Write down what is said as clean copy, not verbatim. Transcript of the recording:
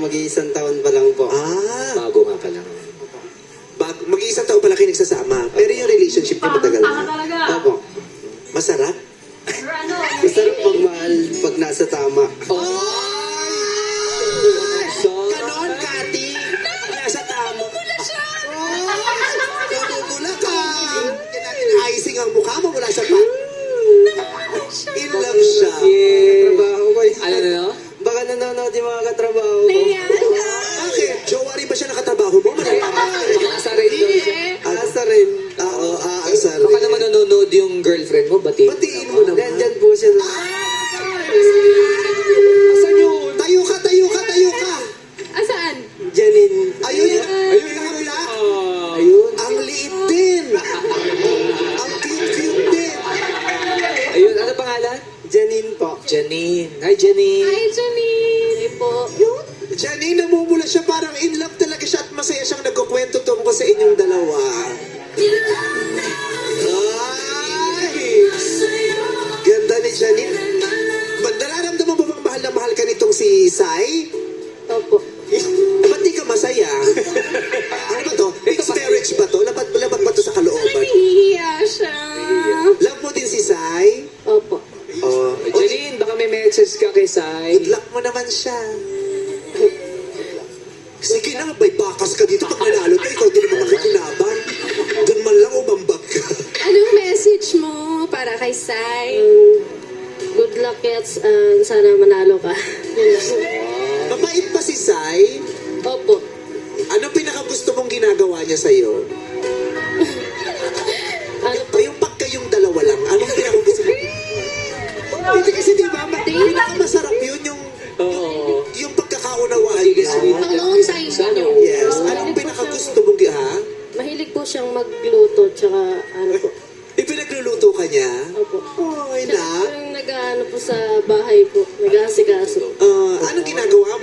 mag-iisang taon pa lang po. Bago nga pala. Mag-iisang taon pala kayo nagsasama. Pero yung relationship niyo matagal na. Opo. Masarap? Masarap magmahal pag nasa tama. Ganon, Kati. Nasa tama. Namumula ka. Kaya natin icing ang mukha mo mula sa pat. In love siya. Trabaho ko. Ano? Baka nanonood yung mga katrabaho ko. Bakit? Jowa rin ba siya nakatrabaho mo? Asa rin daw siya. Asa rin. Oo, aasa rin. Baka naman nanonood yung girlfriend mo, batiin. Batiin mo naman. Nandyan po siya. Asan yun? Tayo ka, tayo ka, tayo ka. Asaan? Janine. Ayun yun. Ayun yung nakabila. Ayun. Ang liit din. Ang cute-cute din. Ayun, ano pangalan? Janine po. Janine. Hi, Janine. Hi, Janine! Hi po. Janine, namumula siya. Parang in love talaga siya at masaya siyang nagkukwento tungkol sa inyong dalawa. Ay! Ganda ni Janine. Nararamdaman mo bang mahal na mahal ka nitong si Sai? Opo. Ba't di ka masaya? Ano ba to? Mixed marriage ba to? Labat ba to sa kalooban? Nahihiya siya. Love mo din si Sai? Opo. Oh. Janine, baka may message ka kay Sai. Good luck mo naman siya. Sige na, may bakas ka dito. Pag nanalo ka, ikaw din naman makikinaban. Doon man lang umambag ka. Anong message mo para kay Sai? Good luck, Kets. Sana manalo ka. Mabait ba si Sai? Opo. Anong pinakagusto mong ginagawa niya sa'yo? Ano po? Yung pagkayong dalawa lang, anong pinakagusto mo? Hindi kasi di ba, pinakamasarap yun yung pagkakaunawaan niya. Alone time niyo. Yes. Anong pinakagusto mong Mahilig po siyang magluto, tsaka ano po. Ipinagluluto ka niya? Opo. Oy na. Siya yung nag-ano po sa bahay po. Nag-aasikaso. Anong ginagawa mo?